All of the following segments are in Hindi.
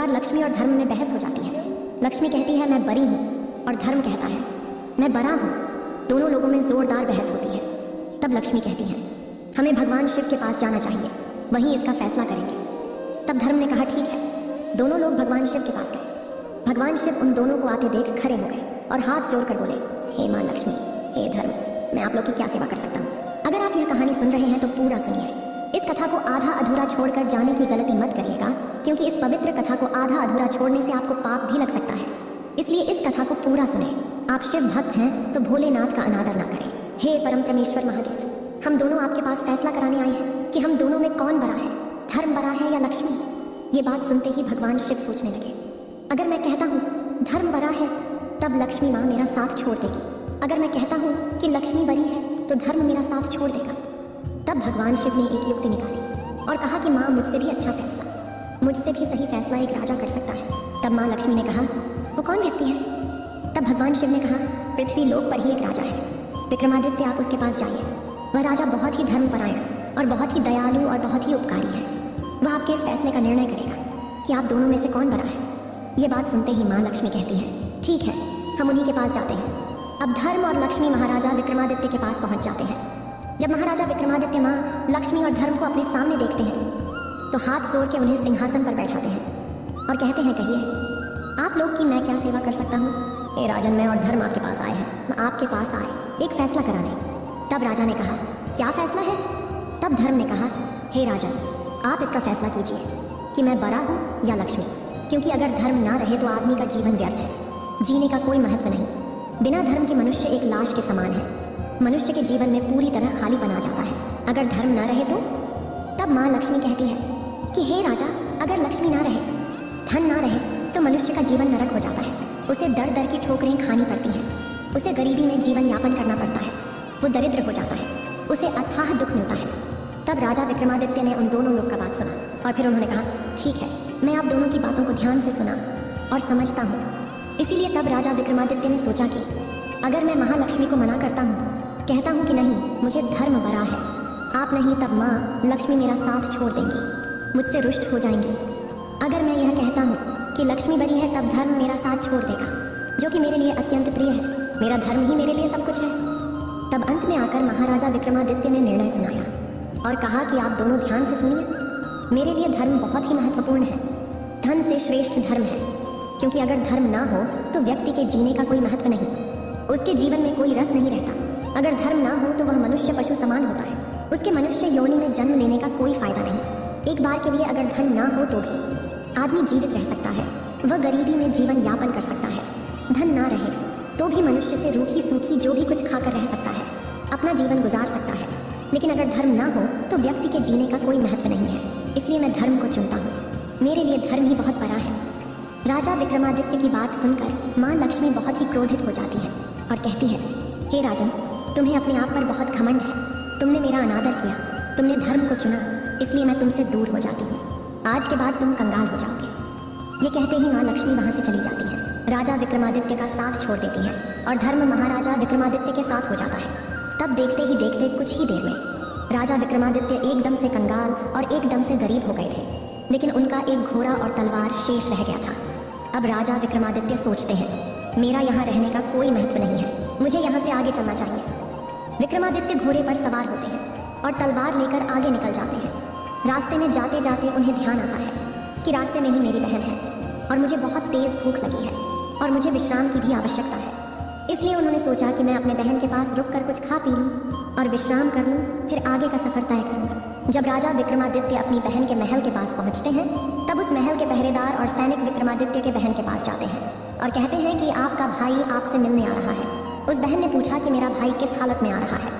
बार लक्ष्मी और धर्म में बहस हो जाती है। लक्ष्मी कहती है मैं बरी हूँ और धर्म कहता है मैं बरा हूँ। दोनों लोगों में जोरदार बहस होती है। तब लक्ष्मी कहती है हमें भगवान शिव के पास जाना चाहिए, वहीं इसका फैसला करेंगे। तब धर्म ने कहा ठीक है। दोनों लोग भगवान शिव के पास गए। भगवान शिव उन दोनों को आते देख खड़े हो गए और हाथ जोड़कर बोले हे माँ लक्ष्मी, हे धर्म, मैं आप लोग की क्या सेवा कर सकता हूँ। अगर आप यह कहानी सुन रहे हैं तो पूरा सुनिए। इस कथा को आधा अधूरा छोड़कर जाने की गलती मत करिएगा, क्योंकि इस पवित्र कथा को आधा अधूरा छोड़ने से आपको पाप भी लग सकता है। इसलिए इस कथा को पूरा सुने। आप शिव भक्त हैं तो भोलेनाथ का अनादर ना करें। हे परम परमेश्वर महादेव, हम दोनों आपके पास फैसला कराने आए हैं कि हम दोनों में कौन बड़ा है, धर्म बड़ा है या लक्ष्मी। ये बात सुनते ही भगवान शिव सोचने लगे, अगर मैं कहता हूँ धर्म बड़ा है तब लक्ष्मी माँ मेरा साथ छोड़ देगी। अगर मैं कहता हूँ कि लक्ष्मी बड़ी है तो धर्म मेरा साथ छोड़ देगा। तब भगवान शिव ने एक युक्ति निकाली और कहा कि माँ मुझसे भी अच्छा फैसला, मुझसे भी सही फैसला एक राजा कर सकता है। तब माँ लक्ष्मी ने कहा वो कौन व्यक्ति है। तब भगवान शिव ने कहा पृथ्वी लोक पर ही एक राजा है, विक्रमादित्य, आप उसके पास जाइए। वह राजा बहुत ही धर्मपरायण और बहुत ही दयालु और बहुत ही उपकारी है। वह आपके इस फैसले का निर्णय करेगा कि आप दोनों में से कौन बड़ा है। ये बात सुनते ही माँ लक्ष्मी कहती है ठीक है, हम उन्हीं के पास जाते हैं। अब धर्म और लक्ष्मी महाराजा विक्रमादित्य के पास पहुंच जाते हैं। जब महाराजा विक्रमादित्य माँ लक्ष्मी और धर्म को अपने सामने देखते हैं तो हाथ जोड़ के उन्हें सिंहासन पर बैठाते हैं और कहते हैं कहिए आप लोग की मैं क्या सेवा कर सकता हूँ। हे राजन, मैं और धर्म आपके पास आए हैं, मैं आपके पास आए एक फैसला कराने। तब राजा ने कहा क्या फैसला है। तब धर्म ने कहा हे राजन, आप इसका फैसला कीजिए कि मैं बड़ा हूँ या लक्ष्मी, क्योंकि अगर धर्म ना रहे तो आदमी का जीवन व्यर्थ है, जीने का कोई महत्व नहीं। बिना धर्म के मनुष्य एक लाश के समान है। मनुष्य के जीवन में पूरी तरह खाली बना जाता है अगर धर्म ना रहे तो। तब माँ लक्ष्मी कहती है कि हे राजा, अगर लक्ष्मी ना रहे, धन ना रहे तो मनुष्य का जीवन नरक हो जाता है। उसे दर दर की ठोकरें खानी पड़ती हैं, उसे गरीबी में जीवन यापन करना पड़ता है, वो दरिद्र हो जाता है, उसे अथाह दुख मिलता है। तब राजा विक्रमादित्य ने उन दोनों लोग का बात सुना और फिर उन्होंने कहा ठीक है, मैं आप दोनों की बातों को ध्यान से सुना और समझता हूँ। इसीलिए तब राजा विक्रमादित्य ने सोचा कि अगर मैं महालक्ष्मी को मना करता हूँ, कहता हूँ कि नहीं मुझे धर्म बड़ा है, आप नहीं, तब माँ लक्ष्मी मेरा साथ छोड़ देंगी, मुझसे रुष्ट हो जाएंगी। अगर मैं यह कहता हूँ कि लक्ष्मी बड़ी है तब धर्म मेरा साथ छोड़ देगा, जो कि मेरे लिए अत्यंत प्रिय है। मेरा धर्म ही मेरे लिए सब कुछ है। तब अंत में आकर महाराजा विक्रमादित्य ने निर्णय सुनाया और कहा कि आप दोनों ध्यान से सुनिए। मेरे लिए धर्म बहुत ही महत्वपूर्ण है, धन से श्रेष्ठ धर्म है, क्योंकि अगर धर्म ना हो तो व्यक्ति के जीने का कोई महत्व नहीं, उसके जीवन में कोई रस नहीं रहता। अगर धर्म ना हो तो वह मनुष्य पशु समान होता है, उसके मनुष्य योनि में जन्म लेने का कोई फायदा नहीं। एक बार के लिए अगर धन ना हो तो भी आदमी जीवित रह सकता है, वह गरीबी में जीवन यापन कर सकता है। धन ना रहे तो भी मनुष्य से रूखी सूखी जो भी कुछ खाकर रह सकता है, अपना जीवन गुजार सकता है। लेकिन अगर धर्म ना हो तो व्यक्ति के जीने का कोई महत्व नहीं है। इसलिए मैं धर्म को चुनता हूँ, मेरे लिए धर्म ही बहुत बड़ा है। राजा विक्रमादित्य की बात सुनकर माँ लक्ष्मी बहुत ही क्रोधित हो जाती है और कहती है हे राजन, तुम्हें अपने आप पर बहुत घमंड है, तुमने मेरा अनादर किया, तुमने धर्म को चुना, इसलिए मैं तुमसे दूर हो जाती हूँ। आज के बाद तुम कंगाल हो जाओगे। ये कहते ही माँ लक्ष्मी वहाँ से चली जाती है। राजा विक्रमादित्य का साथ छोड़ देती है और धर्म महाराजा विक्रमादित्य के साथ हो जाता है। तब देखते ही देखते कुछ ही देर में राजा विक्रमादित्य एकदम से कंगाल और एकदम से गरीब हो गए थे, लेकिन उनका एक घोड़ा और तलवार शेष रह गया था। अब राजा विक्रमादित्य सोचते हैं मेरा यहाँ रहने का कोई महत्व नहीं है, मुझे यहाँ से आगे चलना चाहिए। विक्रमादित्य घोड़े पर सवार होते हैं और तलवार लेकर आगे निकल जाते हैं। रास्ते में जाते जाते उन्हें ध्यान आता है कि रास्ते में ही मेरी बहन है और मुझे बहुत तेज भूख लगी है और मुझे विश्राम की भी आवश्यकता है। इसलिए उन्होंने सोचा कि मैं अपने बहन के पास रुककर कुछ खा पी लूँ और विश्राम कर लूँ, फिर आगे का सफर तय करूँगा। जब राजा विक्रमादित्य अपनी बहन के महल के पास पहुँचते हैं तब उस महल के पहरेदार और सैनिक विक्रमादित्य के बहन के पास जाते हैं और कहते हैं कि आपका भाई आपसे मिलने आ रहा है। उस बहन ने पूछा कि मेरा भाई किस हालत में आ रहा है।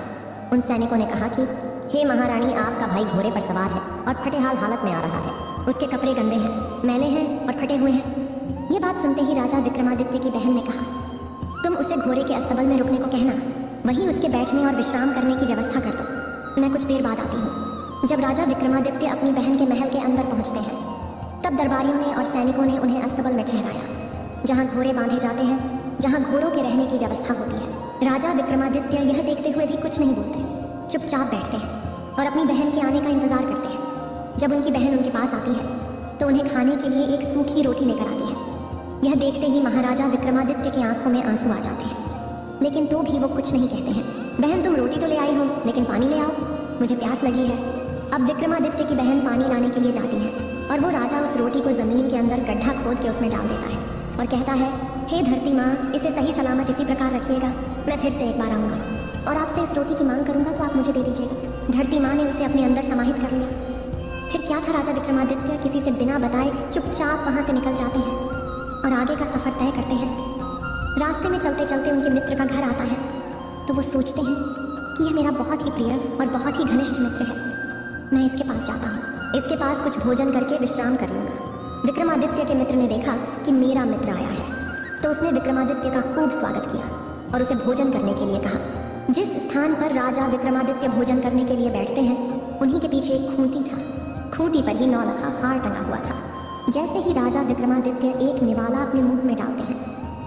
उन सैनिकों ने कहा कि हे महारानी, आपका भाई घोड़े पर सवार है और फटेहाल हालत में आ रहा है, उसके कपड़े गंदे हैं, मैले हैं और फटे हुए हैं। ये बात सुनते ही राजा विक्रमादित्य की बहन ने कहा तुम उसे घोड़े के अस्तबल में रुकने को कहना, वहीं उसके बैठने और विश्राम करने की व्यवस्था कर दो, मैं कुछ देर बाद आती हूँ। जब राजा विक्रमादित्य अपनी बहन के महल के अंदर पहुँचते हैं तब दरबारियों ने और सैनिकों ने उन्हें अस्तबल में ठहराया, जहाँ घोड़े बांधे जाते हैं, जहाँ घोड़ों के रहने की व्यवस्था होती है। राजा विक्रमादित्य यह देखते हुए भी कुछ नहीं बोलते, चुपचाप बैठते हैं और अपनी बहन के आने का इंतजार करते हैं। जब उनकी बहन उनके पास आती है तो उन्हें खाने के लिए एक सूखी रोटी लेकर आती है। यह देखते ही महाराजा विक्रमादित्य की आंखों में आंसू आ जाते हैं, लेकिन तो भी वो कुछ नहीं कहते हैं। बहन, तुम रोटी तो ले आई हो, लेकिन पानी ले आओ, मुझे प्यास लगी है। अब विक्रमादित्य की बहन पानी लाने के लिए जाती है और वो राजा उस रोटी को जमीन के अंदर गड्ढा खोद के उसमें डाल देता है और कहता है, हे धरती माँ, इसे सही सलामत इसी प्रकार रखिएगा, मैं फिर से एक बार आऊँगा और आपसे इस रोटी की मांग करूँगा तो आप मुझे दे दीजिएगा। धरती माँ ने उसे अपने अंदर समाहित कर लिया। फिर क्या था, राजा विक्रमादित्य किसी से बिना बताए चुपचाप वहाँ से निकल जाते हैं और आगे का सफ़र तय करते हैं। रास्ते में चलते चलते उनके मित्र का घर आता है तो वो सोचते हैं कि यह मेरा बहुत ही प्रिय और बहुत ही घनिष्ठ मित्र है, मैं इसके पास जाता हूँ, इसके पास कुछ भोजन करके विश्राम कर लूँगा। विक्रमादित्य के मित्र ने देखा कि मेरा मित्र आया है तो उसने विक्रमादित्य का खूब स्वागत किया और उसे भोजन करने के लिए कहा। जिस स्थान पर राजा विक्रमादित्य भोजन करने के लिए बैठते हैं उन्हीं के पीछे एक खूंटी था। खूंटी पर ही 9 लखा हार टंगा हुआ था। जैसे ही राजा विक्रमादित्य एक निवाला अपने मुंह में डालते हैं,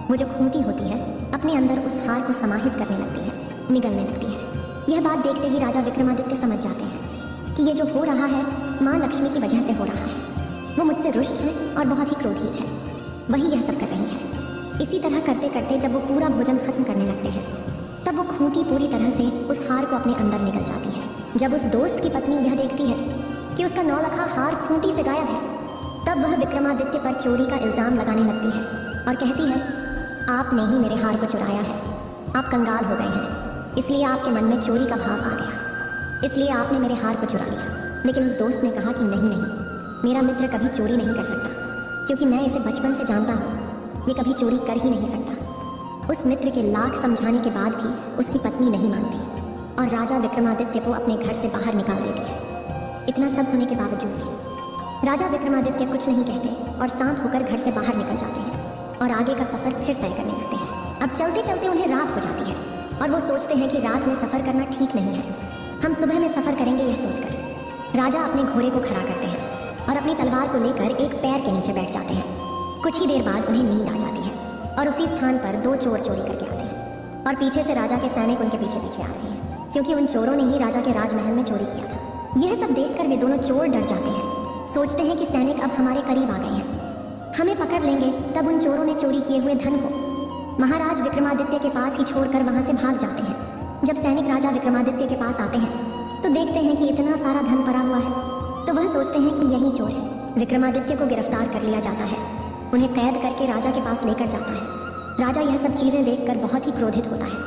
वो जो खूंटी होती है अपने अंदर उस हार को समाहित करने लगती है, निगलने लगती है। यह बात देखते ही राजा विक्रमादित्य समझ जाते हैं कि ये जो हो रहा है माँ लक्ष्मी की वजह से हो रहा है। वो मुझसे रुष्ट है और बहुत ही क्रोधित है, वही यह सब कर रही है। इसी तरह करते करते जब वो पूरा भोजन खत्म करने लगते हैं तब वो खूंटी पूरी तरह से उस हार को अपने अंदर निकल जाती है। जब उस दोस्त की पत्नी यह देखती है कि उसका 9 लखा हार खूंटी से गायब है तब वह विक्रमादित्य पर चोरी का इल्ज़ाम लगाने लगती है और कहती है, आपने ही मेरे हार को चुराया है, आप कंगाल हो गए हैं, इसलिए आपके मन में चोरी का भाव आ गया, इसलिए आपने मेरे हार को चुरा लिया। लेकिन उस दोस्त ने कहा कि नहीं, मेरा मित्र कभी चोरी नहीं कर सकता, क्योंकि मैं इसे बचपन से जानता हूँ, ये कभी चोरी कर ही नहीं सकता। उस मित्र के लाख समझाने के बाद भी उसकी पत्नी नहीं मानती और राजा विक्रमादित्य को अपने घर से बाहर निकाल देती है। इतना सब होने के बावजूद भी राजा विक्रमादित्य कुछ नहीं कहते और शांत होकर घर से बाहर निकल जाते हैं और आगे का सफ़र फिर तय करने लगते हैं। अब चलते चलते उन्हें रात हो जाती है और वो सोचते हैं कि रात में सफ़र करना ठीक नहीं है, हम सुबह में सफ़र करेंगे। यह सोचकर राजा अपने घोड़े को खड़ा करते हैं और अपनी तलवार को लेकर एक पैर के नीचे बैठ जाते हैं। कुछ ही देर बाद उन्हें नींद आ जाती है और उसी स्थान पर 2 चोर चोरी करके आते हैं और पीछे से राजा के सैनिक उनके पीछे पीछे आ रहे हैं, क्योंकि उन चोरों ने ही राजा के राजमहल में चोरी किया था। यह सब देखकर वे दोनों चोर डर जाते हैं, सोचते हैं कि सैनिक अब हमारे करीब आ गए हैं, हमें पकड़ लेंगे। तब उन चोरों ने चोरी किए हुए धन को महाराज विक्रमादित्य के पास ही छोड़कर वहां से भाग जाते हैं। जब सैनिक राजा विक्रमादित्य के पास आते हैं तो देखते हैं कि इतना सारा धन पड़ा हुआ है, तो वह सोचते हैं कि यही चोर है। विक्रमादित्य को गिरफ्तार कर लिया जाता है, उन्हें कैद करके राजा के पास लेकर जाता है। राजा यह सब चीजें देखकर बहुत ही क्रोधित होता है।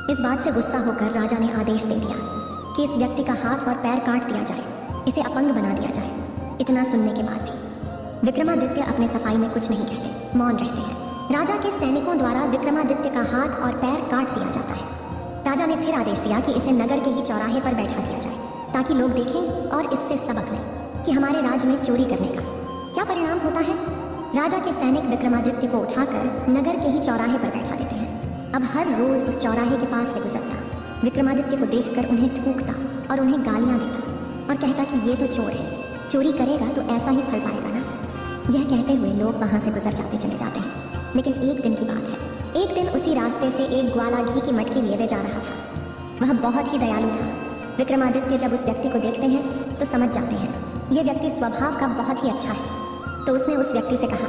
इस बात से गुस्सा होकर राजा ने आदेश दे दिया कि इस व्यक्ति का हाथ और पैर काट दिया जाए, इसे अपंग बना दिया जाए। इतना सुनने के बाद भी विक्रमादित्य अपने सफाई में कुछ नहीं कहते, मौन रहते हैं। राजा के सैनिकों द्वारा विक्रमादित्य का हाथ और पैर काट दिया जाता है। राजा ने फिर आदेश दिया कि इसे नगर के ही चौराहे पर बैठा दिया जाए, ताकि लोग देखें और इससे सबक लें कि हमारे राज्य में चोरी करने का क्या परिणाम होता है। राजा के सैनिक विक्रमादित्य को उठाकर नगर के ही चौराहे पर बैठा देते हैं। अब हर रोज उस चौराहे के पास से गुजरता, विक्रमादित्य को देखकर उन्हें थूकता और उन्हें गालियां देता और कहता कि ये तो चोर है, चोरी करेगा तो ऐसा ही फल पाएगा ना। यह कहते हुए लोग वहां से गुजर जाते चले जाते हैं। लेकिन एक दिन की बात है, एक दिन उसी रास्ते से एक ग्वाला घी की मटकी लिए हुए जा रहा था। वह बहुत ही दयालु था। विक्रमादित्य जब उस व्यक्ति को देखते हैं तो समझ जाते हैं यह व्यक्ति स्वभाव का बहुत ही अच्छा है। तो उसने उस व्यक्ति से कहा,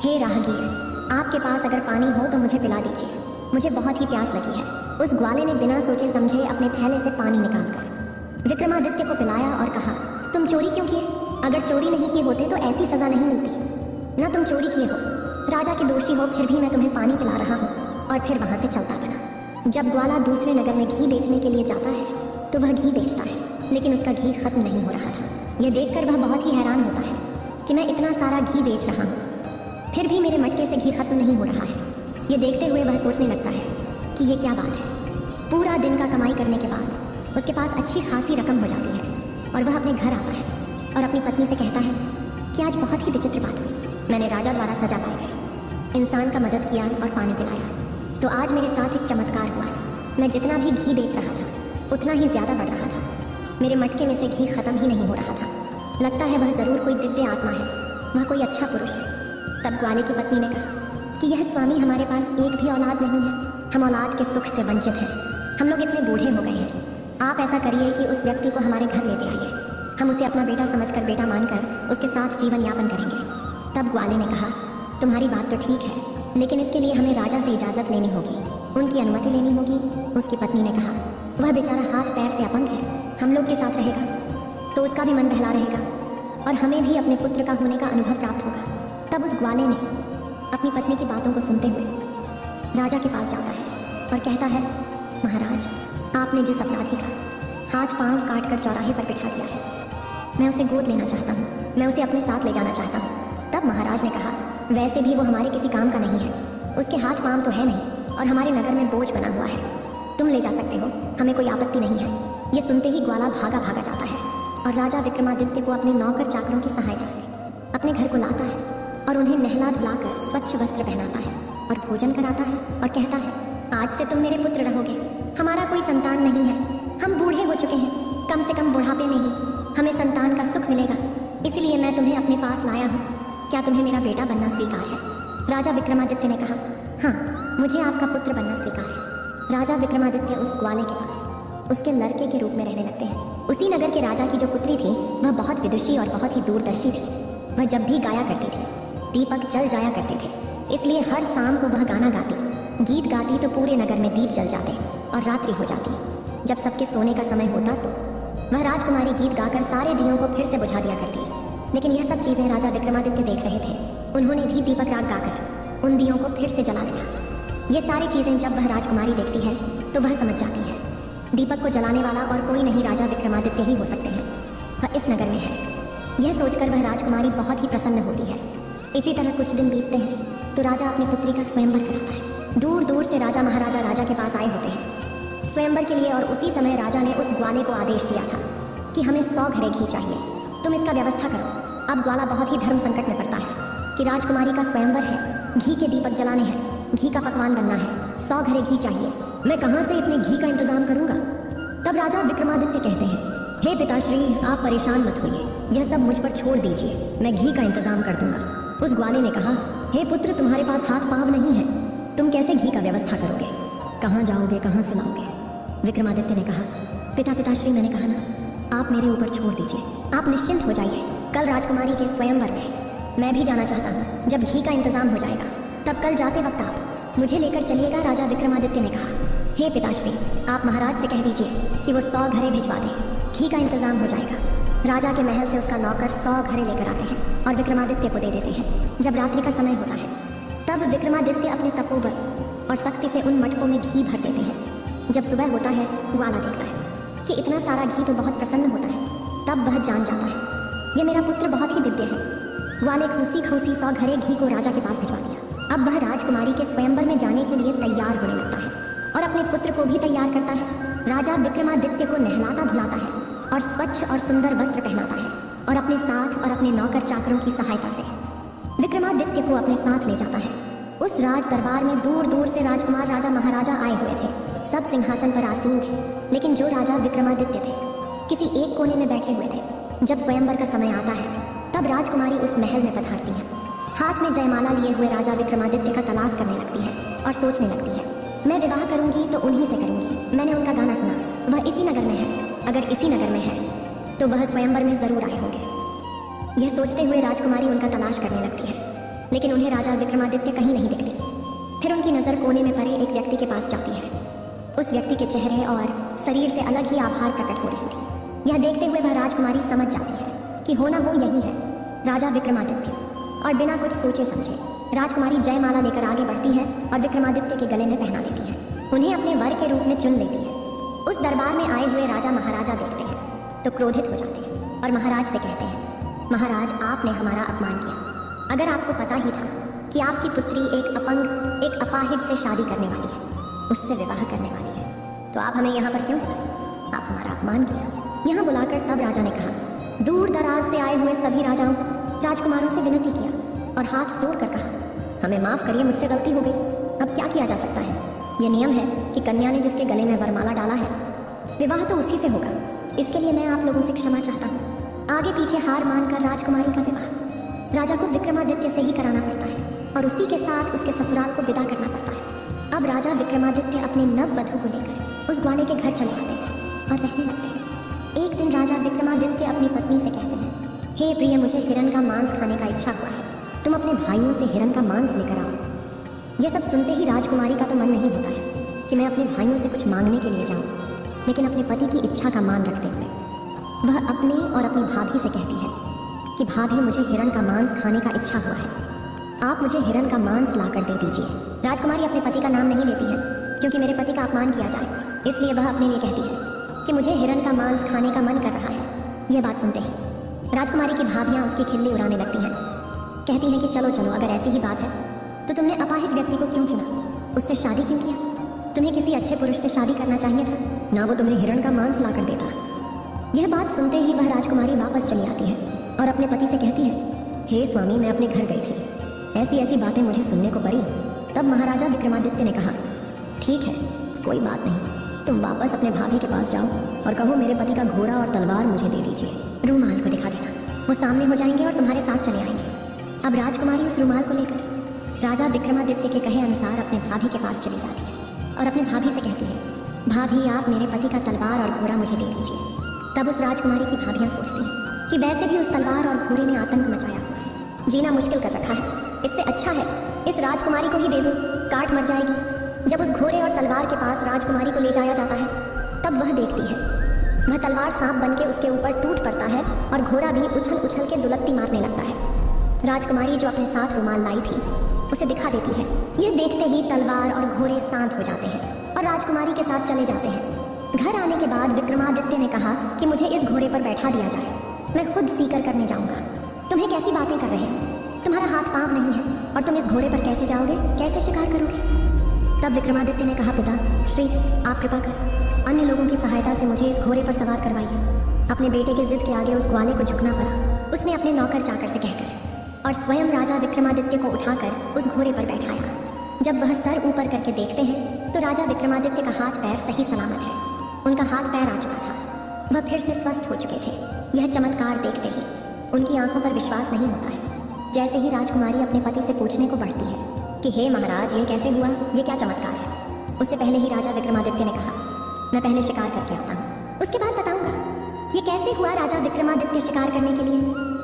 हे राहगीर, आपके पास अगर पानी हो तो मुझे पिला दीजिए, मुझे बहुत ही प्यास लगी है। उस ग्वाले ने बिना सोचे समझे अपने थैले से पानी निकालकर विक्रमादित्य को पिलाया और कहा, तुम चोरी क्यों किए? अगर चोरी नहीं किए होते तो ऐसी सजा नहीं मिलती। न तुम चोरी किए हो, राजा के दोषी हो, फिर भी मैं तुम्हें पानी पिला रहा हूँ। और फिर वहाँ से चलता बना। जब ग्वाला दूसरे नगर में घी बेचने के लिए जाता है तो वह घी बेचता है, लेकिन उसका घी खत्म नहीं हो रहा था। यह देखकर वह बहुत ही हैरान होता है कि मैं इतना सारा घी बेच रहा हूँ, फिर भी मेरे मटके से घी खत्म नहीं हो रहा है। ये देखते हुए वह सोचने लगता है कि ये क्या बात है। पूरा दिन का कमाई करने के बाद उसके पास अच्छी खासी रकम हो जाती है और वह अपने घर आता है और अपनी पत्नी से कहता है कि आज बहुत ही विचित्र बात हुई। मैंने राजा द्वारा सजा पाए गए इंसान का मदद किया और पानी पिलाया, तो आज मेरे साथ एक चमत्कार हुआ। मैं जितना भी घी बेच रहा था उतना ही ज़्यादा बढ़ रहा था, मेरे मटके में से घी खत्म ही नहीं हो रहा था। लगता है वह ज़रूर कोई दिव्य आत्मा है, वह कोई अच्छा पुरुष है। तब ग्वाले की पत्नी ने कहा कि यह स्वामी, हमारे पास एक भी औलाद नहीं है, हम औलाद के सुख से वंचित हैं, हम लोग इतने बूढ़े हो गए हैं। आप ऐसा करिए कि उस व्यक्ति को हमारे घर लेते आइए, हम उसे अपना बेटा समझकर बेटा मानकर उसके साथ जीवन यापन करेंगे। तब ग्वाले ने कहा, तुम्हारी बात तो ठीक है, लेकिन इसके लिए हमें राजा से इजाज़त लेनी होगी, उनकी अनुमति लेनी होगी। उसकी पत्नी ने कहा, वह बेचारा हाथ पैर से अपंग है, हम लोग के साथ रहेगा तो उसका भी मन बहला रहेगा और हमें भी अपने पुत्र का होने का अनुभव प्राप्त होगा। तब उस ग्वाले ने अपनी पत्नी की बातों को सुनते हुए राजा के पास जाता है और कहता है, महाराज, आपने जिस अपराधी का हाथ पांव काट कर चौराहे पर बिठा दिया है, मैं उसे गोद लेना चाहता हूँ, मैं उसे अपने साथ ले जाना चाहता हूँ। तब महाराज ने कहा, वैसे भी वो हमारे किसी काम का नहीं है, उसके हाथ पांव तो है नहीं और हमारे नगर में बोझ बना हुआ है, तुम ले जा सकते हो, हमें कोई आपत्ति नहीं है। ये सुनते ही ग्वाला भागा भागा जाता है और राजा विक्रमादित्य को अपने नौकर चाकरों की सहायता से अपने घर को लाता है और उन्हें नहला धुलाकर स्वच्छ वस्त्र पहनाता है और भोजन कराता है और कहता है, आज से तुम मेरे पुत्र रहोगे, हमारा कोई संतान नहीं है, हम बूढ़े हो चुके हैं, कम से कम बुढ़ापे में ही हमें संतान का सुख मिलेगा, इसलिए मैं तुम्हें अपने पास लाया हूँ, क्या तुम्हें मेरा बेटा बनना स्वीकार है? राजा विक्रमादित्य ने कहा, हाँ, मुझे आपका पुत्र बनना स्वीकार है। राजा विक्रमादित्य उस ग्वाले के पास उसके लड़के के रूप में रहने लगते हैं। उसी नगर के राजा की जो पुत्री थी वह बहुत विदुषी और बहुत ही दूरदर्शी थी। वह जब भी गाया करती थी दीपक जल जाया करते थे, इसलिए हर शाम को वह गाना गाती, गीत गाती तो पूरे नगर में दीप जल जाते और रात्रि हो जाती। जब सबके सोने का समय होता तो वह राजकुमारी गीत गाकर सारे दियों को फिर से बुझा दिया करती। लेकिन यह सब चीजें राजा विक्रमादित्य देख रहे थे, उन्होंने भी दीपक राग गाकर उन दियों को फिर से जला दिया। ये सारी चीजें जब वह राजकुमारी देखती है तो वह समझ जाती है, दीपक को जलाने वाला और कोई नहीं राजा विक्रमादित्य ही हो सकते हैं, वह इस नगर में है। यह सोचकर वह राजकुमारी बहुत ही प्रसन्न होती है। इसी तरह कुछ दिन बीतते हैं तो राजा अपनी पुत्री का स्वयंवर कराता है। दूर दूर से राजा महाराजा राजा के पास आए होते हैं स्वयंवर के लिए, और उसी समय राजा ने उस ग्वाले को आदेश दिया था कि हमें 100 घड़े घी चाहिए, तुम इसका व्यवस्था करो। अब ग्वाला बहुत ही धर्म संकट में पड़ता है कि राजकुमारी का स्वयंवर है, घी के दीपक जलाने हैं, घी का पकवान बनना है, 100 घड़े घी चाहिए, मैं कहाँ से इतने घी का इंतजाम करूंगा? तब राजा विक्रमादित्य कहते हैं, हे पिताश्री, आप परेशान मत होइए, यह सब मुझ पर छोड़ दीजिए, मैं घी का इंतजाम कर दूंगा। उस ग्वाले ने कहा, हे पुत्र, तुम्हारे पास हाथ पांव नहीं है, तुम कैसे घी का व्यवस्था करोगे? कहाँ जाओगे, कहाँ से लाओगे? विक्रमादित्य ने कहा, पिताश्री, मैंने कहा ना, आप मेरे ऊपर छोड़ दीजिए, आप निश्चिंत हो जाइए। कल राजकुमारी के स्वयंवर में मैं भी जाना चाहता हूँ, जब घी का इंतजाम हो जाएगा तब कल जाते वक्त आप मुझे लेकर चलिएगा। राजा विक्रमादित्य ने कहा, हे पिताश्री, आप महाराज से कह दीजिए कि वो 100 घड़े भिजवा दें, घी का इंतजाम हो जाएगा। राजा के महल से उसका नौकर 100 घड़े लेकर आते हैं और विक्रमादित्य को दे देते हैं। जब रात्रि का समय होता है तब विक्रमादित्य अपने तपोबल और शक्ति से उन मटकों में घी भर देते हैं। जब सुबह होता है ग्वाला देखता है कि इतना सारा घी तो बहुत प्रसन्न होता है, तब वह जान जाता है ये मेरा पुत्र बहुत ही दिव्य है। ग्वाले खौसी 100 घड़े घी को राजा के पास भिजवा दिया। अब वह राजकुमारी के स्वयंवर में जाने के लिए तैयार होने लगता है और अपने पुत्र को भी तैयार करता है। राजा विक्रमादित्य को नहलाता धुलाता है और स्वच्छ और सुंदर वस्त्र पहनाता है और अपने साथ और अपने नौकर चाकरों की सहायता से विक्रमादित्य को अपने साथ ले जाता है। उस राज दरबार में दूर दूर से राजकुमार राजा महाराजा आए हुए थे, सब सिंहासन पर आसीन थे, लेकिन जो राजा विक्रमादित्य थे किसी एक कोने में बैठे हुए थे। जब स्वयंवर का समय आता है तब राजकुमारी उस महल में पधारती है। हाथ में जयमाला लिए हुए राजा विक्रमादित्य का तलाश करने लगती है और सोचने लगती है, मैं विवाह करूंगी तो उन्हीं से करूंगी। मैंने उनका गाना सुना, वह इसी नगर में है, अगर इसी नगर में है तो वह स्वयंवर में जरूर आए होंगे। यह सोचते हुए राजकुमारी उनका तलाश करने लगती है, लेकिन उन्हें राजा विक्रमादित्य कहीं नहीं दिखते। फिर उनकी नज़र कोने में पड़े एक व्यक्ति के पास जाती है। उस व्यक्ति के चेहरे और शरीर से अलग ही आभार प्रकट हो रही थी। यह देखते हुए वह राजकुमारी समझ जाती है कि होना हो यही है राजा विक्रमादित्य, और बिना कुछ सोचे समझे राजकुमारी जयमाला लेकर आगे बढ़ती है और विक्रमादित्य के गले में पहना देती है। उन्हें अपने वर के रूप में चुन लेती है। उस दरबार में आए हुए राजा महाराजा देखते हैं तो क्रोधित हो जाते हैं और महाराज से कहते हैं, महाराज, आपने हमारा अपमान किया। अगर आपको पता ही था कि आपकी पुत्री एक अपंग, एक अपाहिज से शादी करने वाली है, उससे विवाह करने वाली है, तो आप हमें यहाँ पर क्यों बुलाए? आप हमारा अपमान किया। यहाँ बुलाकर तब राजा ने कहा, दूर दराज से आए हुए सभी राजाओं राजकुमारों से विनती किया और हाथ जोड़ कर कहा, हमें माफ करिए, मुझसे गलती हो गई, अब क्या किया जा सकता है? ये नियम है कि कन्या ने जिसके गले में वरमाला डाला है विवाह तो उसी से होगा। इसके लिए मैं आप लोगों से क्षमा चाहता हूँ। आगे पीछे हार मानकर राजकुमारी का विवाह राजा को विक्रमादित्य से ही कराना पड़ता है और उसी के साथ उसके ससुराल को विदा करना पड़ता है। अब राजा विक्रमादित्य अपने नव वधू को लेकर उस ग्वाले के घर चले आते हैं और रहने लगते हैं। एक दिन राजा विक्रमादित्य अपनी पत्नी से कहते हैं, हे प्रिय, मुझे हिरण का मांस खाने का इच्छा हुआ है, तुम अपने भाइयों से हिरण का मांस लेकर आओ। यह सब सुनते ही राजकुमारी का तो मन नहीं होता है कि मैं अपने भाइयों से कुछ मांगने के लिए जाऊं, लेकिन अपने पति की इच्छा का मान रखते हुए वह अपने और अपनी भाभी से कहती है कि भाभी, मुझे हिरण का मांस खाने का इच्छा हुआ है, आप मुझे हिरण का मांस लाकर दे दीजिए। राजकुमारी अपने पति का नाम नहीं लेती है क्योंकि मेरे पति का अपमान किया जाए, इसलिए वह अपने लिए कहती है कि मुझे हिरण का मांस खाने का मन कर रहा है। यह बात सुनते ही राजकुमारी की भाभियां उसकी खिल्ली उड़ाने लगती हैं, कहती हैं कि चलो चलो, अगर ऐसी ही बात है तो तुमने अपाहिज व्यक्ति को क्यों चुना, उससे शादी क्यों किया? तुम्हें किसी अच्छे पुरुष से शादी करना चाहिए था, ना वो तुम्हें हिरण का मांस ला कर देता। यह बात सुनते ही वह राजकुमारी वापस चली आती है और अपने पति से कहती है, हे स्वामी, मैं अपने घर गई थी, ऐसी ऐसी बातें मुझे सुनने को पड़ी। तब महाराजा विक्रमादित्य ने कहा, ठीक है, कोई बात नहीं, तुम वापस अपने भाभी के पास जाओ और कहो मेरे पति का घोड़ा और तलवार मुझे दे दीजिए। रूमाल को दिखा देना, वो सामने हो जाएंगे और तुम्हारे साथ चले आएंगे। अब राजकुमारी उस रूमाल को लेकर राजा विक्रमादित्य के कहे अनुसार अपने भाभी के पास चली जाती है और अपने भाभी से कहती है, भाभी, आप मेरे पति का तलवार और घोड़ा मुझे दे दीजिए। तब उस राजकुमारी की भाभियां सोचती हैं कि वैसे भी उस तलवार और घोड़े ने आतंक मचाया हुआ है, जीना मुश्किल कर रखा है, इससे अच्छा है इस राजकुमारी को ही दे दो, काट मर जाएगी। जब उस घोड़े और तलवार के पास राजकुमारी को ले जाया जाता है तब वह देखती है वह तलवार सांप बन के उसके ऊपर टूट पड़ता है और घोड़ा भी उछल उछल के दुलत्ती मारने लगता है। राजकुमारी जो अपने साथ रुमाल लाई थी उसे दिखा देती है। यह देखते ही तलवार और घोड़े शांत हो जाते हैं और राजकुमारी के साथ चले जाते हैं। घर आने के बाद विक्रमादित्य ने कहा कि मुझे इस घोड़े पर बैठा दिया जाए, मैं खुद सीकर करने जाऊंगा। तुम्हें कैसी बातें कर रहे हो, तुम्हारा हाथ पांव नहीं है और तुम इस घोड़े पर कैसे जाओगे, कैसे शिकार करोगे? तब विक्रमादित्य ने कहा, पिता श्री, आप कृपा कर अन्य लोगों की सहायता से मुझे इस घोड़े पर सवार करवाइए। अपने बेटे की जिद के आगे उस ग्वाले को झुकना पड़ा। उसने अपने नौकर चाकर से कहकर और स्वयं राजा विक्रमादित्य को उठाकर उस घोड़े पर बैठाया। जब वह सर ऊपर करके देखते हैं तो राजा विक्रमादित्य का हाथ पैर सही सलामत है, उनका हाथ पैर आ चुका था, वह फिर से स्वस्थ हो चुके थे। यह चमत्कार देखते ही उनकी आंखों पर विश्वास नहीं होता है। जैसे ही राजकुमारी अपने पति से पूछने को बढ़ती है कि हे महाराज, ये कैसे हुआ, ये क्या चमत्कार है, उससे पहले ही राजा विक्रमादित्य ने कहा, मैं पहले शिकार करके आता हूँ, उसके बाद बताऊंगा। ये कैसे हुआ? राजा विक्रमादित्य शिकार करने के लिए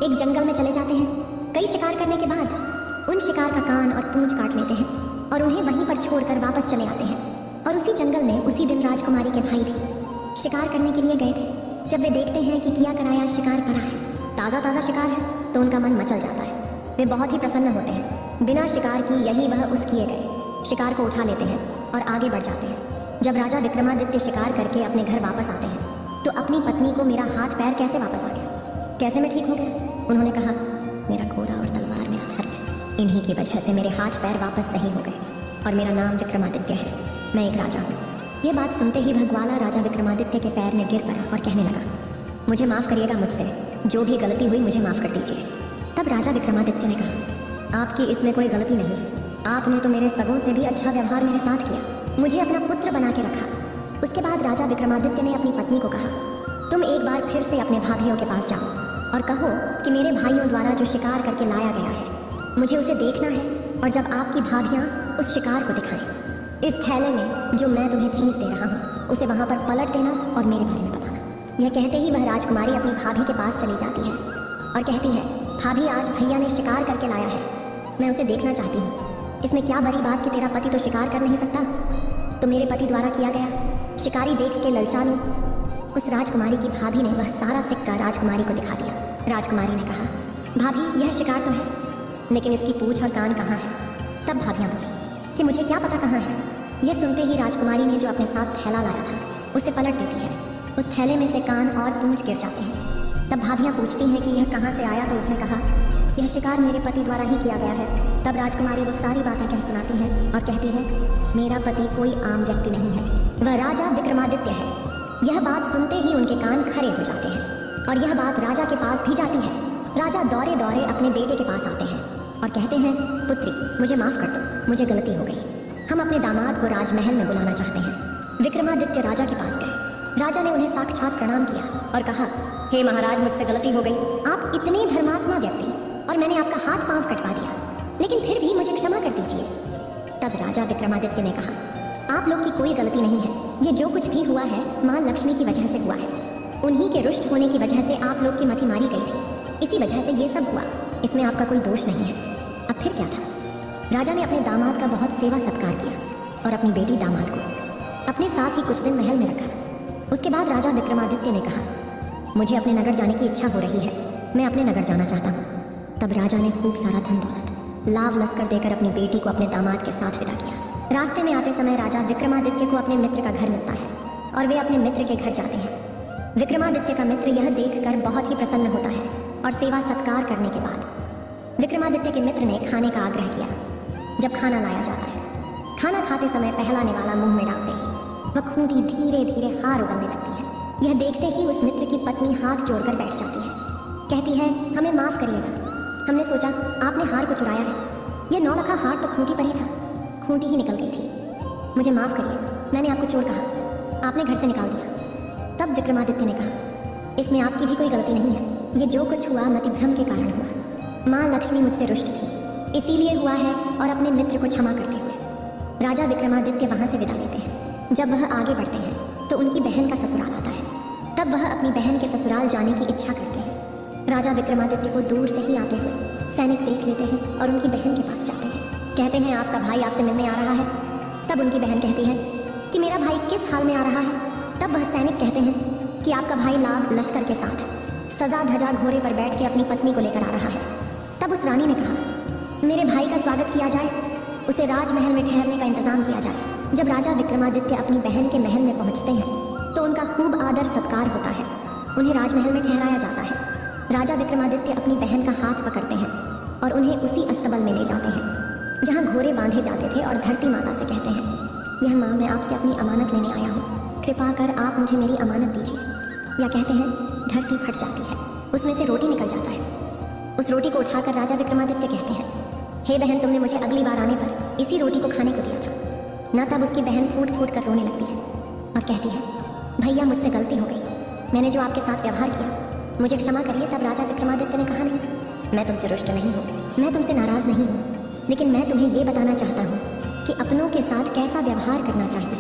एक जंगल में चले जाते हैं। कई शिकार करने के बाद उन शिकार का कान और पूंछ काट लेते हैं और उन्हें वहीं पर छोड़कर वापस चले आते हैं। और उसी जंगल में उसी दिन राजकुमारी के भाई भी शिकार करने के लिए गए थे। जब वे देखते हैं कि किया कराया शिकार पड़ा है, ताज़ा ताज़ा शिकार है, तो उनका मन मचल जाता है। वे बहुत ही प्रसन्न होते हैं। बिना शिकार की यही वह उस किए गए शिकार को उठा लेते हैं और आगे बढ़ जाते हैं। जब राजा विक्रमादित्य शिकार करके अपने घर वापस आते हैं तो अपनी पत्नी को मेरा हाथ पैर कैसे वापस आ गया, कैसे मैं ठीक हो गया? उन्होंने कहा, मेरा घोड़ा और तलवार मेरा धर्म है, इन्हीं की वजह से मेरे हाथ पैर वापस सही हो गए और मेरा नाम विक्रमादित्य है, मैं एक राजा हूँ। ये बात सुनते ही वह ग्वाला राजा विक्रमादित्य के पैर में गिर पड़ा और कहने लगा, मुझे माफ़ करिएगा, मुझसे जो भी गलती हुई मुझे माफ़ कर दीजिए। तब राजा विक्रमादित्य ने कहा, आपकी इसमें कोई गलती नहीं है, आपने तो मेरे सगों से भी अच्छा व्यवहार मेरे साथ किया, मुझे अपना पुत्र बना के रखा। उसके बाद राजा विक्रमादित्य ने अपनी पत्नी को कहा, तुम एक बार फिर से अपने भाइयों के पास जाओ और कहो कि मेरे भाइयों द्वारा जो शिकार करके लाया गया है मुझे उसे देखना है, और जब आपकी भाभियाँ उस शिकार को दिखाएं, इस थैले में जो मैं तुम्हें चीज़ दे रहा हूँ उसे वहाँ पर पलट देना और मेरे बारे में बताना। यह कहते ही वह राजकुमारी अपनी भाभी के पास चली जाती है और कहती है, भाभी, आज भैया ने शिकार करके लाया है, मैं उसे देखना चाहती हूँ। इसमें क्या बड़ी बात कि तेरा पति तो शिकार कर नहीं सकता, तो मेरे पति द्वारा किया गया शिकारी देख के ललचा लो। उस राजकुमारी की भाभी ने वह सारा सिक्का राजकुमारी को दिखा दिया। राजकुमारी ने कहा, भाभी, यह शिकार तो है, लेकिन इसकी पूंछ और कान कहाँ है? तब भाभियाँ बोली कि मुझे क्या पता कहाँ है। यह सुनते ही राजकुमारी ने जो अपने साथ थैला लाया था उसे पलट देती है। उस थैले में से कान और पूंछ गिर जाते हैं। तब भाभियाँ पूछती हैं कि यह कहाँ से आया, तो उसने कहा, यह शिकार मेरे पति द्वारा ही किया गया है। तब राजकुमारी वो सारी बातें कह सुनाती है और कहती है, मेरा पति कोई आम व्यक्ति नहीं है, वह राजा विक्रमादित्य है। यह बात सुनते ही उनके कान खड़े हो जाते हैं और यह बात राजा के पास भी जाती है। राजा दौड़े दौड़े अपने बेटे के पास आते हैं और कहते हैं, पुत्री, मुझे माफ़ कर दो, मुझे गलती हो गई, हम अपने दामाद को राजमहल में बुलाना चाहते हैं। विक्रमादित्य राजा के पास गए। राजा ने उन्हें साक्षात प्रणाम किया और कहा, हे महाराज, मुझसे गलती हो गई, आप इतने धर्मात्मा व्यक्ति और मैंने आपका हाथ पांव कटवा दिया, लेकिन फिर भी मुझे क्षमा कर दीजिए। तब राजा विक्रमादित्य ने कहा, आप लोग की कोई गलती नहीं है, ये जो कुछ भी हुआ है माँ लक्ष्मी की वजह से हुआ है। उन्हीं के रुष्ट होने की वजह से आप लोग की मति मारी गई थी, इसी वजह से ये सब हुआ। इसमें आपका कोई दोष नहीं है। अब फिर क्या था? राजा ने अपने दामाद का बहुत सेवा सत्कार किया और अपनी बेटी दामाद को अपने साथ ही कुछ दिन महल में रखा। उसके बाद राजा विक्रमादित्य ने कहा, मुझे अपने नगर जाने की इच्छा हो रही है, मैं अपने नगर जाना चाहता हूँ। तब राजा ने खूब सारा धन दौलत, लाव लश्कर देकर अपनी बेटी को अपने दामाद के साथ विदा किया। रास्ते में आते समय राजा विक्रमादित्य को अपने मित्र का घर मिलता है और वे अपने मित्र के घर जाते हैं। विक्रमादित्य का मित्र यह देखकर बहुत ही प्रसन्न होता है और सेवा सत्कार करने के बाद विक्रमादित्य के मित्र ने खाने का आग्रह किया। जब खाना लाया जाता है, खाना खाते समय पहलाने वाला मुंह में डालते ही वह खूंटी धीरे धीरे हार उगलने लगती है। यह देखते ही उस मित्र की पत्नी हाथ जोड़कर बैठ जाती है, कहती है, हमें माफ करिएगा, हमने सोचा आपने हार को चुराया है। यह 9 लखा हार तो खूंटी पर ही था, खूंटी ही निकल गई थी। मुझे माफ करिए, मैंने आपको चोर कहा, आपने घर से निकाल दिया। तब विक्रमादित्य ने कहा, इसमें आपकी भी कोई गलती नहीं है, ये जो कुछ हुआ मतिभ्रम के कारण हुआ। माँ लक्ष्मी मुझसे रुष्ट थी, इसीलिए हुआ है, और अपने मित्र को क्षमा करते हुए राजा विक्रमादित्य वहां से विदा लेते हैं। जब वह आगे बढ़ते हैं तो उनकी बहन का ससुराल आता है। तब वह अपनी बहन के ससुराल जाने की इच्छा करते हैं। राजा विक्रमादित्य को दूर से ही आते हुए सैनिक देख लेते हैं और उनकी बहन के पास जाते हैं। कहते हैं, आपका भाई आपसे मिलने आ रहा है। तब उनकी बहन कहती है कि मेरा भाई किस हाल में आ रहा है। तब वह सैनिक कहते हैं कि आपका भाई लाव लश्कर के साथ सजा धजा घोड़े पर बैठ के अपनी पत्नी को लेकर आ रहा है। तब उस रानी ने कहा, मेरे भाई का स्वागत किया जाए, उसे राजमहल में ठहरने का इंतजाम किया जाए। जब राजा विक्रमादित्य अपनी बहन के महल में पहुंचते हैं तो उनका खूब आदर सत्कार होता है, उन्हें राजमहल में ठहराया जाता है। राजा विक्रमादित्य अपनी बहन का हाथ पकड़ते हैं और उन्हें उसी अस्तबल में ले जाते हैं जहां घोड़े बांधे जाते थे और धरती माता से कहते हैं, यह माँ, मैं आपसे अपनी अमानत लेने आया हूँ, कृपा कर आप मुझे मेरी अमानत दीजिए। या कहते हैं, धरती फट जाती है, उसमें से रोटी निकल जाता है। उस रोटी को उठाकर राजा विक्रमादित्य कहते हैं, हे बहन, तुमने मुझे अगली बार आने पर इसी रोटी को खाने को दिया था ना। तब उसकी बहन फूट फूट कर रोने लगती है और कहती है, भैया मुझसे गलती हो गई, मैंने जो आपके साथ व्यवहार किया मुझे क्षमा करिए। तब राजा विक्रमादित्य ने कहा, नहीं, मैं तुमसे रुष्ट नहीं हूँ, मैं तुमसे नाराज नहीं हूँ, लेकिन मैं तुम्हें ये बताना चाहता हूँ कि अपनों के साथ कैसा व्यवहार करना चाहिए,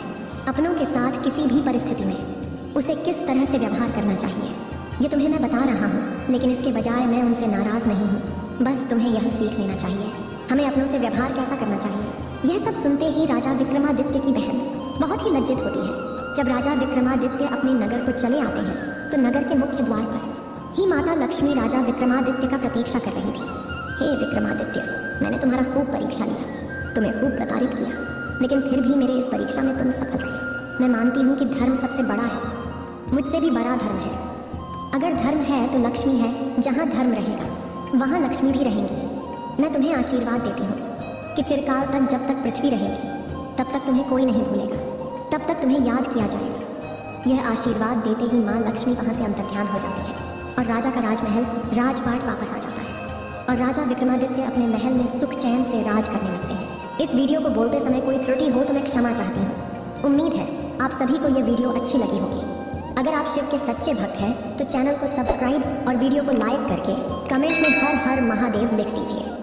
अपनों के साथ किसी भी परिस्थिति में उसे किस तरह से व्यवहार करना चाहिए, ये तुम्हें मैं बता रहा हूँ। लेकिन इसके बजाय मैं उनसे नाराज नहीं हूँ, बस तुम्हें यह सीख लेना चाहिए हमें अपनों से व्यवहार कैसा करना चाहिए। यह सब सुनते ही राजा विक्रमादित्य की बहन बहुत ही लज्जित होती है। जब राजा विक्रमादित्य अपने नगर को चले आते हैं तो नगर के मुख्य द्वार पर ही माता लक्ष्मी राजा विक्रमादित्य का प्रतीक्षा कर रही थी। हे विक्रमादित्य, मैंने तुम्हारा खूब परीक्षा लिया, तुम्हें खूब प्रताड़ित किया, लेकिन फिर भी मेरे इस परीक्षा में तुम सफल रहे। मैं मानती हूँ कि धर्म सबसे बड़ा है, मुझसे भी बड़ा धर्म है। अगर धर्म है तो लक्ष्मी है, जहाँ धर्म रहेगा वहाँ लक्ष्मी भी रहेंगी। मैं तुम्हें आशीर्वाद देती हूँ कि चिरकाल तक, जब तक पृथ्वी रहेगी, तब तक तुम्हें कोई नहीं भूलेगा, तब तक तुम्हें याद किया जाएगा। यह आशीर्वाद देते ही माँ लक्ष्मी वहाँ से अंतर्ध्यान हो जाती है और राजा का राजमहल राजपाट वापस आ जाता है और राजा विक्रमादित्य अपने महल में सुख चैन से राज करने लगते हैं। इस वीडियो को बोलते समय कोई त्रुटि हो तो मैं क्षमा चाहती हूँ। उम्मीद है आप सभी को यह वीडियो अच्छी लगी होगी। अगर आप शिव के सच्चे भक्त हैं तो चैनल को सब्सक्राइब और वीडियो को लाइक करके कमेंट में हर हर महादेव लिख दीजिए।